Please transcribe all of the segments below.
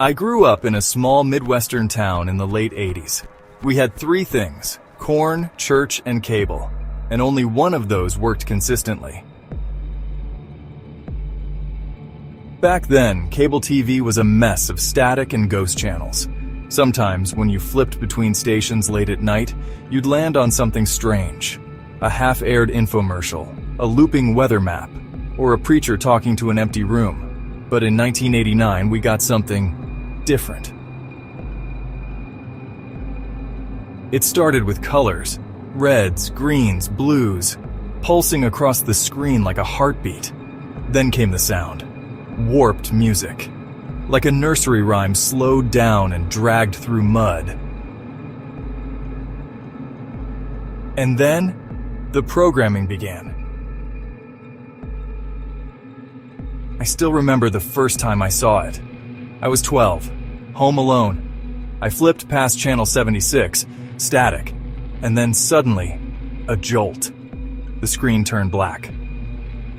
I grew up in a small Midwestern town in the late 80s. We had three things: corn, church, and cable, and only one of those worked consistently. Back then, cable TV was a mess of static and ghost channels. Sometimes, when you flipped between stations late at night, you'd land on something strange. A half-aired infomercial, a looping weather map, or a preacher talking to an empty room. But in 1989, we got something different. It started with colors, reds, greens, blues, pulsing across the screen like a heartbeat. Then came the sound, warped music, like a nursery rhyme slowed down and dragged through mud. And then, the programming began. I still remember the first time I saw it. I was 12, home alone. I flipped past channel 76, static, and then suddenly, a jolt. The screen turned black.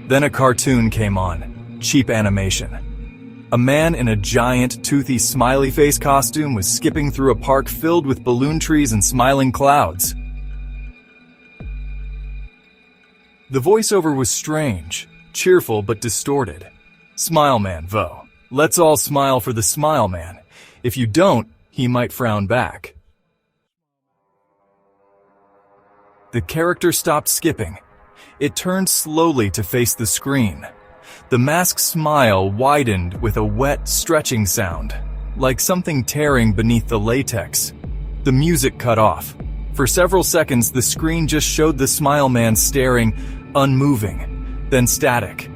Then a cartoon came on, cheap animation. A man in a giant, toothy, smiley face costume was skipping through a park filled with balloon trees and smiling clouds. The voiceover was strange, cheerful but distorted. Smile man, Vo. Let's all smile for the Smile Man. If you don't, he might frown back. The character stopped skipping. It turned slowly to face the screen. The masked smile widened with a wet, stretching sound, like something tearing beneath the latex. The music cut off. For several seconds, the screen just showed the Smile Man staring, unmoving, then static.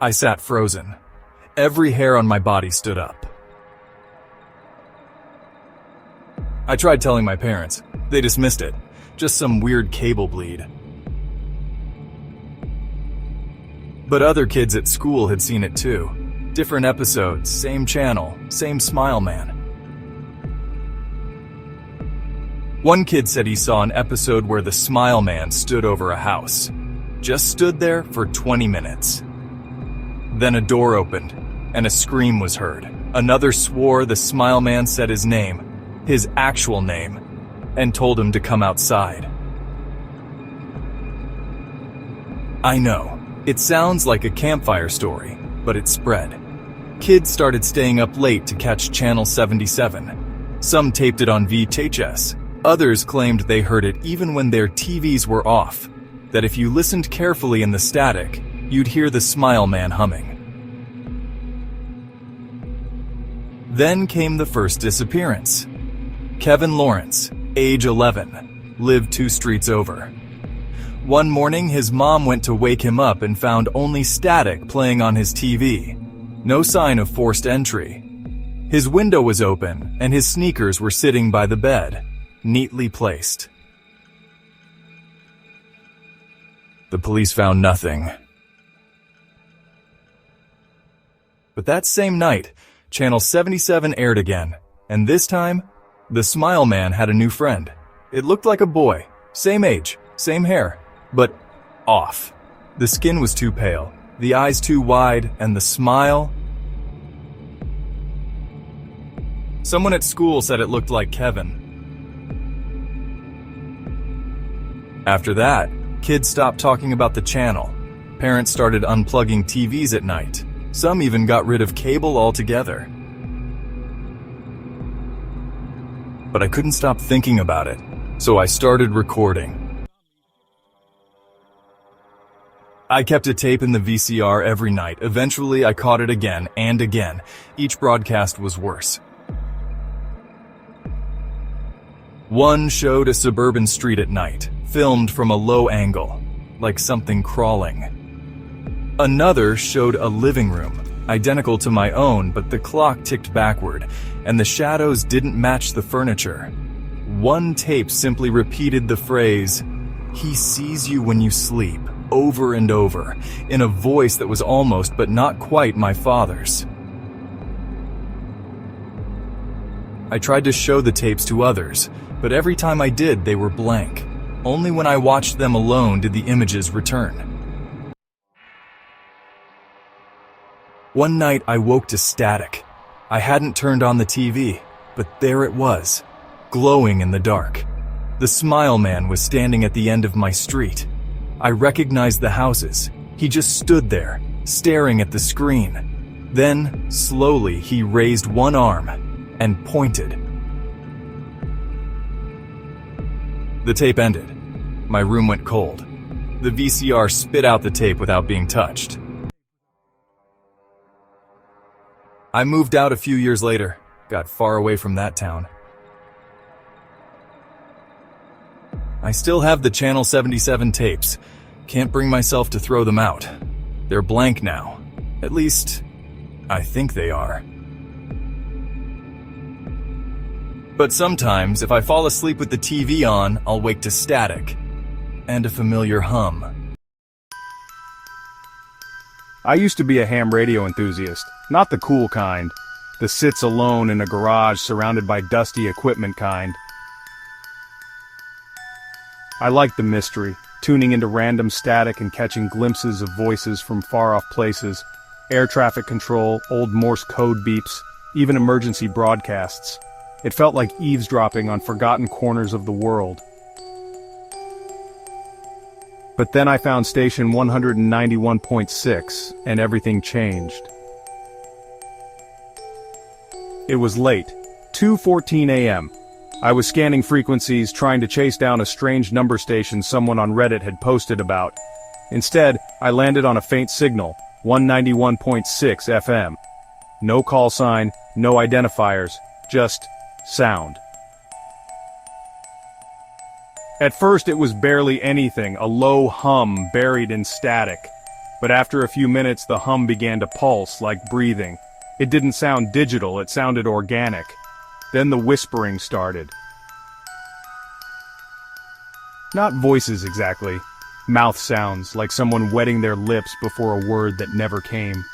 I sat frozen. Every hair on my body stood up. I tried telling my parents. They dismissed it. Just some weird cable bleed. But other kids at school had seen it too. Different episodes, same channel, same Smile Man. One kid said he saw an episode where the Smile Man stood over a house. Just stood there for 20 minutes. Then a door opened, and a scream was heard. Another swore the Smile Man said his name, his actual name, and told him to come outside. I know, it sounds like a campfire story, but it spread. Kids started staying up late to catch Channel 77. Some taped it on VHS. Others claimed they heard it even when their TVs were off, that if you listened carefully in the static, you'd hear the Smile Man humming. Then came the first disappearance. Kevin Lawrence, age 11, lived 2 streets over. One morning, his mom went to wake him up and found only static playing on his TV. No sign of forced entry. His window was open, and his sneakers were sitting by the bed, neatly placed. The police found nothing. But that same night, Channel 77 aired again, and this time, the Smile Man had a new friend. It looked like a boy, same age, same hair, but off. The skin was too pale, the eyes too wide, and the smile... Someone at school said it looked like Kevin. After that, kids stopped talking about the channel. Parents started unplugging TVs at night. Some even got rid of cable altogether. But I couldn't stop thinking about it, so I started recording. I kept a tape in the VCR every night. Eventually, I caught it again and again. Each broadcast was worse. One showed a suburban street at night, filmed from a low angle, like something crawling. Another showed a living room, identical to my own, but the clock ticked backward, and the shadows didn't match the furniture. One tape simply repeated the phrase, "He sees you when you sleep," over and over, in a voice that was almost but not quite my father's. I tried to show the tapes to others, but every time I did, they were blank. Only when I watched them alone did the images return. One night I woke to static. I hadn't turned on the TV, but there it was, glowing in the dark. The Smile Man was standing at the end of my street. I recognized the houses. He just stood there, staring at the screen. Then, slowly, he raised one arm and pointed. The tape ended. My room went cold. The VCR spit out the tape without being touched. I moved out a few years later, got far away from that town. I still have the Channel 77 tapes. Can't bring myself to throw them out. They're blank now. At least, I think they are. But sometimes, if I fall asleep with the TV on, I'll wake to static and a familiar hum. I used to be a ham radio enthusiast, not the cool kind, the sits alone in a garage surrounded by dusty equipment kind. I liked the mystery, tuning into random static and catching glimpses of voices from far-off places, air traffic control, old Morse code beeps, even emergency broadcasts. It felt like eavesdropping on forgotten corners of the world. But then I found station 191.6, and everything changed. It was late, 2:14 a.m. I was scanning frequencies, trying to chase down a strange number station someone on Reddit had posted about. Instead, I landed on a faint signal, 191.6 FM. No call sign, no identifiers, just sound. At first it was barely anything, a low hum buried in static. But after a few minutes the hum began to pulse like breathing. It didn't sound digital, it sounded organic. Then the whispering started. Not voices exactly. Mouth sounds, like someone wetting their lips before a word that never came.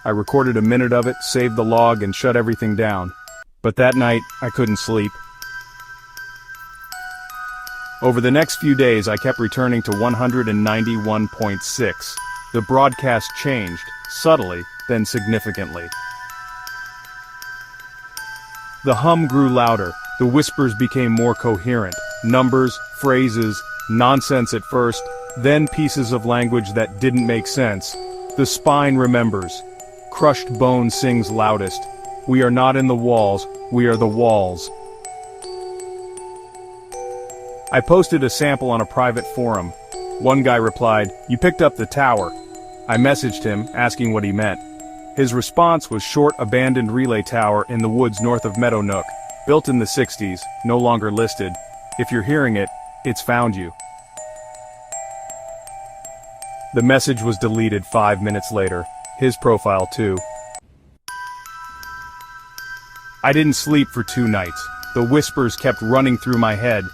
I recorded a minute of it, saved the log, and shut everything down. But that night, I couldn't sleep. Over the next few days, I kept returning to 191.6. The broadcast changed, subtly, then significantly. The hum grew louder, the whispers became more coherent. Numbers, phrases, nonsense at first, then pieces of language that didn't make sense. The spine remembers. Crushed bone sings loudest. We are not in the walls, we are the walls. I posted a sample on a private forum. One guy replied, "You picked up the tower." I messaged him, asking what he meant. His response was short abandoned relay tower in the woods north of Meadow Nook, built in the 60s, no longer listed. If you're hearing it, it's found you. The message was deleted 5 minutes later. His profile too. I didn't sleep for 2 nights. The whispers kept running through my head.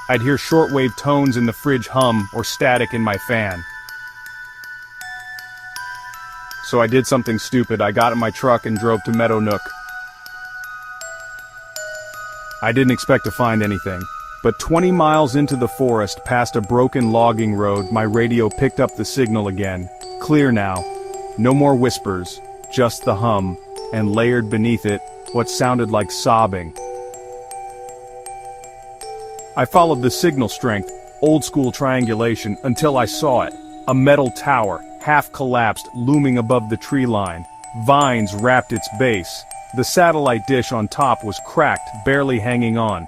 I'd hear shortwave tones in the fridge hum or static in my fan. So I did something stupid. I got in my truck and drove to Meadow Nook. I didn't expect to find anything. But 20 miles into the forest, past a broken logging road, my radio picked up the signal again. Clear now. No more whispers, just the hum, and layered beneath it, what sounded like sobbing. I followed the signal strength, old-school triangulation, until I saw it. A metal tower, half-collapsed, looming above the tree line. Vines wrapped its base. The satellite dish on top was cracked, barely hanging on.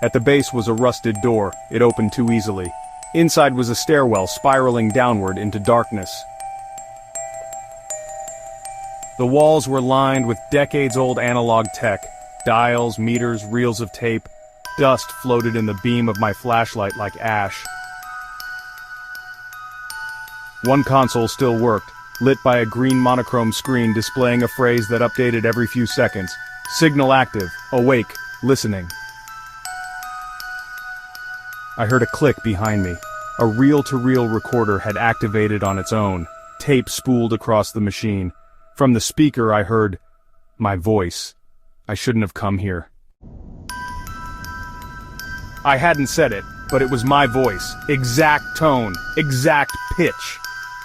At the base was a rusted door. It opened too easily. Inside was a stairwell spiraling downward into darkness. The walls were lined with decades-old analog tech. Dials, meters, reels of tape. Dust floated in the beam of my flashlight like ash. One console still worked, lit by a green monochrome screen displaying a phrase that updated every few seconds. Signal active, awake, listening. I heard a click behind me. A reel-to-reel recorder had activated on its own. Tape spooled across the machine. From the speaker I heard my voice. I shouldn't have come here. I hadn't said it. but it was my voice. Exact tone, exact pitch.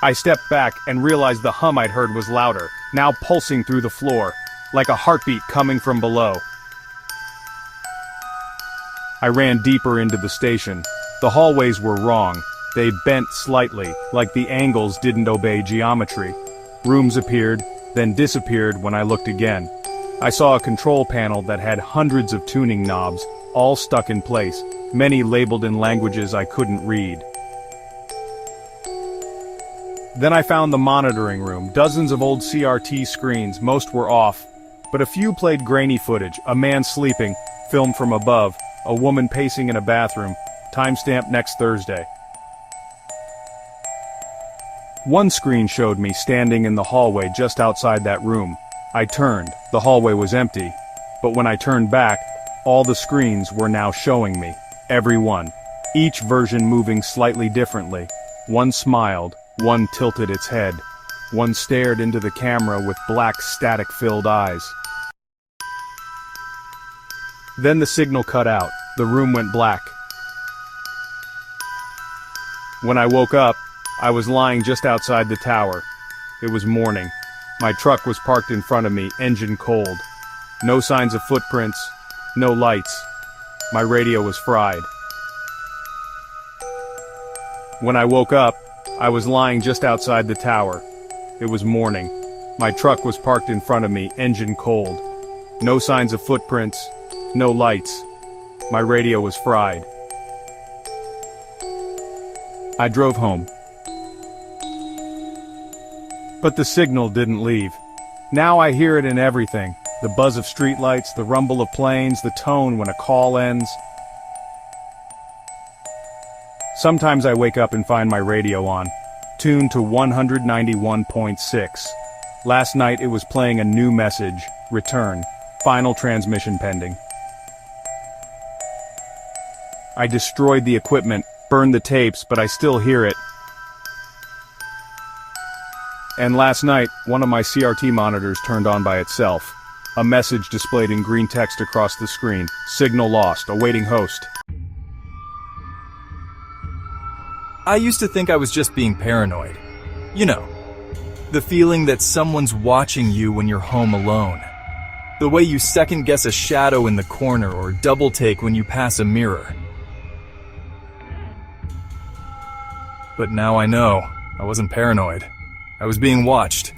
I stepped back and realized the hum I'd heard was louder, now pulsing through the floor, like a heartbeat coming from below. I ran deeper into the station. The hallways were wrong. They bent slightly, like the angles didn't obey geometry. Rooms appeared, then disappeared when I looked again. I saw a control panel that had hundreds of tuning knobs, all stuck in place, many labeled in languages I couldn't read. Then I found the monitoring room, dozens of old CRT screens, most were off, but a few played grainy footage, a man sleeping, filmed from above, a woman pacing in a bathroom, timestamp next Thursday. One screen showed me standing in the hallway just outside that room. I turned, the hallway was empty, but when I turned back, all the screens were now showing me, every one, each version moving slightly differently. One smiled, one tilted its head, one stared into the camera with black static-filled eyes. Then the signal cut out, the room went black. When I woke up, I was lying just outside the tower. It was morning. My truck was parked in front of me, engine cold. No signs of footprints, no lights. My radio was fried. When I woke up, I was lying just outside the tower. It was morning. My truck was parked in front of me, engine cold. No signs of footprints, no lights. My radio was fried. I drove home. But the signal didn't leave. Now I hear it in everything. The buzz of streetlights, the rumble of planes, the tone when a call ends. Sometimes I wake up and find my radio on, tuned to 191.6. Last night it was playing a new message, return, final transmission pending. I destroyed the equipment, burned the tapes, but I still hear it. And last night, one of my CRT monitors turned on by itself. A message displayed in green text across the screen. Signal lost, awaiting host. I used to think I was just being paranoid. You know, the feeling that someone's watching you when you're home alone. The way you second-guess a shadow in the corner or double-take when you pass a mirror. But now I know I wasn't paranoid. I was being watched.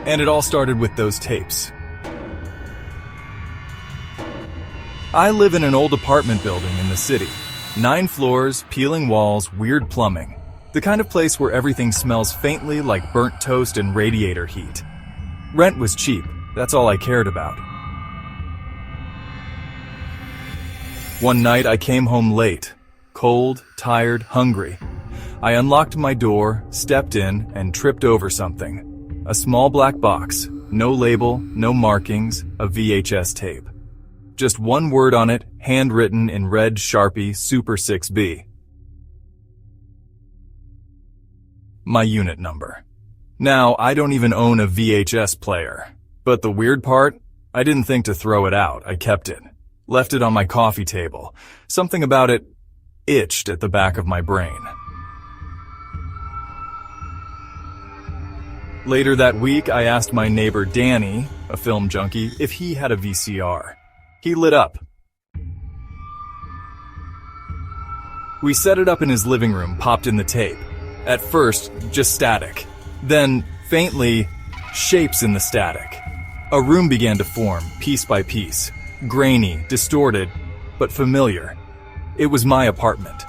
And it all started with those tapes. I live in an old apartment building in the city. 9 floors, peeling walls, weird plumbing. The kind of place where everything smells faintly like burnt toast and radiator heat. Rent was cheap, that's all I cared about. One night I came home late, cold, tired, hungry. I unlocked my door, stepped in, and tripped over something. A small black box, no label, no markings, a VHS tape. Just one word on it, handwritten in red Sharpie Super 6B. My unit number. Now, I don't even own a VHS player. But the weird part? I didn't think to throw it out, I kept it. Left it on my coffee table. Something about it itched at the back of my brain. Later that week, I asked my neighbor Danny, a film junkie, if he had a VCR. He lit up. We set it up in his living room, popped in the tape. At first, just static. Then, faintly, shapes in the static. A room began to form, piece by piece. Grainy, distorted, but familiar. It was my apartment.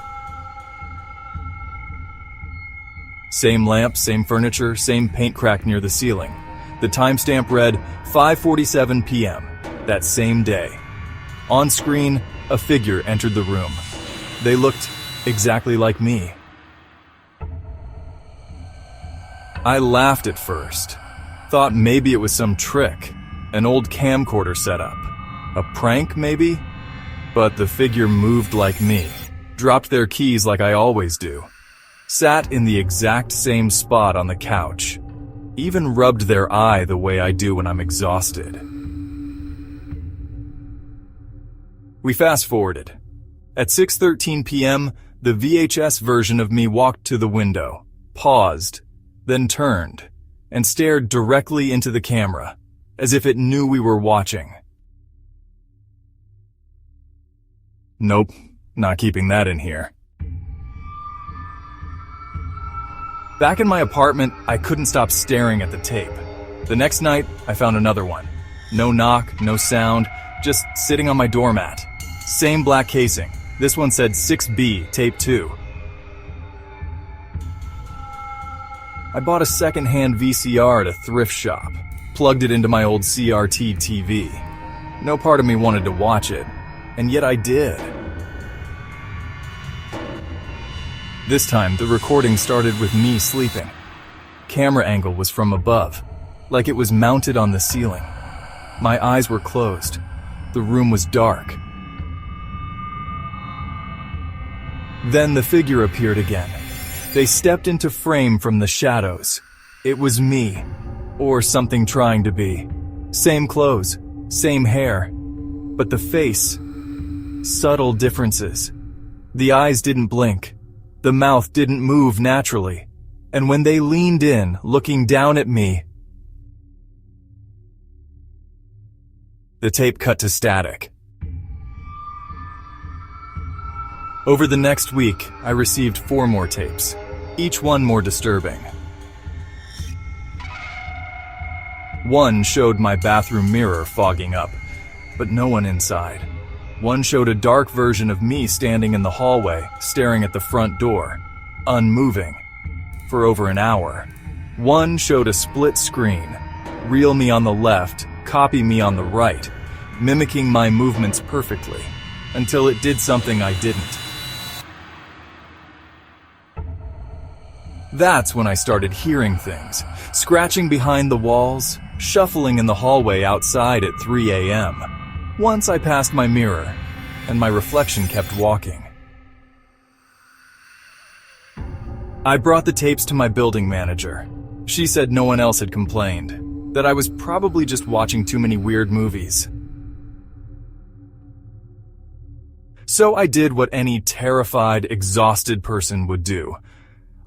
Same lamp, same furniture, same paint crack near the ceiling. The timestamp read 5:47 p.m. that same day. On screen, a figure entered the room. They looked exactly like me. I laughed at first. Thought maybe it was some trick, an old camcorder setup. A prank, maybe? But the figure moved like me, dropped their keys like I always do. Sat in the exact same spot on the couch. Even rubbed their eye the way I do when I'm exhausted. We fast-forwarded. At 6:13 p.m., the VHS version of me walked to the window, paused, then turned, and stared directly into the camera, as if it knew we were watching. Nope, not keeping that in here. Back in my apartment, I couldn't stop staring at the tape. The next night, I found another one. No knock, no sound, just sitting on my doormat. Same black casing. This one said 6B, tape 2. I bought a second-hand VCR at a thrift shop, plugged it into my old CRT TV. No part of me wanted to watch it, and yet I did. This time, the recording started with me sleeping. Camera angle was from above, like it was mounted on the ceiling. My eyes were closed. The room was dark. Then the figure appeared again. They stepped into frame from the shadows. It was me, or something trying to be. Same clothes, same hair, but the face, subtle differences. The eyes didn't blink. The mouth didn't move naturally. And when they leaned in, looking down at me, the tape cut to static. Over the next week, I received 4 more tapes, each one more disturbing. One showed my bathroom mirror fogging up, but no one inside. One showed a dark version of me standing in the hallway, staring at the front door, unmoving, for over an hour. One showed a split screen, real me on the left, copy me on the right, mimicking my movements perfectly, until it did something I didn't. That's when I started hearing things, scratching behind the walls, shuffling in the hallway outside at 3 a.m. Once I passed my mirror, and my reflection kept walking. I brought the tapes to my building manager. She said no one else had complained, that I was probably just watching too many weird movies. So I did what any terrified, exhausted person would do.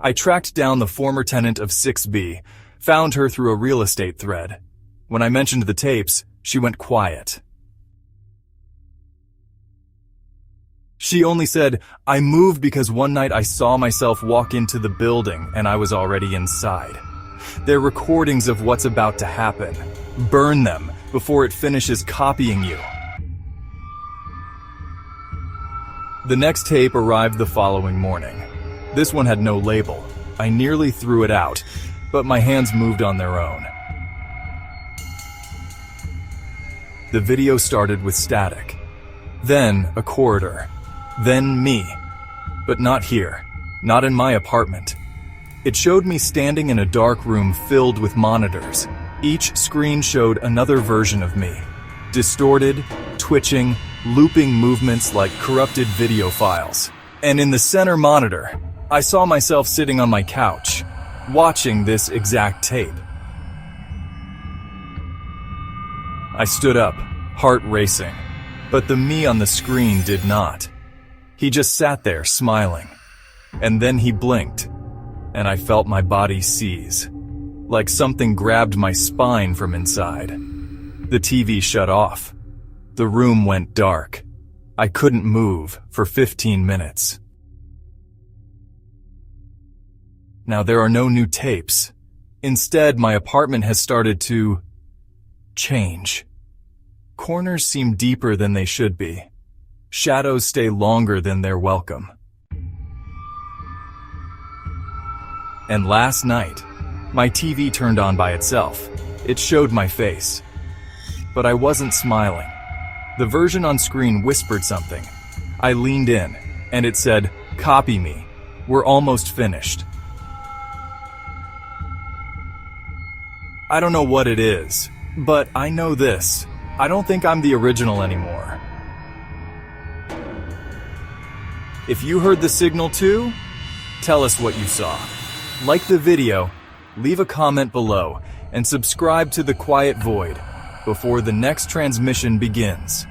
I tracked down the former tenant of 6B, found her through a real estate thread. When I mentioned the tapes, she went quiet. She only said, I moved because one night I saw myself walk into the building and I was already inside. They're recordings of what's about to happen. Burn them before it finishes copying you. The next tape arrived the following morning. This one had no label. I nearly threw it out, but my hands moved on their own. The video started with static, then a corridor, then me, but not here, not in my apartment. It showed me standing in a dark room filled with monitors. Each screen showed another version of me, distorted, twitching, looping movements like corrupted video files. And in the center monitor, I saw myself sitting on my couch, watching this exact tape. I stood up, heart racing, but the me on the screen did not. He just sat there smiling, and then he blinked, and I felt my body seize, like something grabbed my spine from inside. The TV shut off. The room went dark. I couldn't move for 15 minutes. Now there are no new tapes. Instead, my apartment has started to change. Corners seem deeper than they should be. Shadows stay longer than they're welcome. And last night, my TV turned on by itself. It showed my face. But I wasn't smiling. The version on screen whispered something. I leaned in, and it said, "Copy me. We're almost finished." I don't know what it is, but I know this. I don't think I'm the original anymore. If you heard the signal too, tell us what you saw. Like the video, leave a comment below, and subscribe to The Quiet Void before the next transmission begins.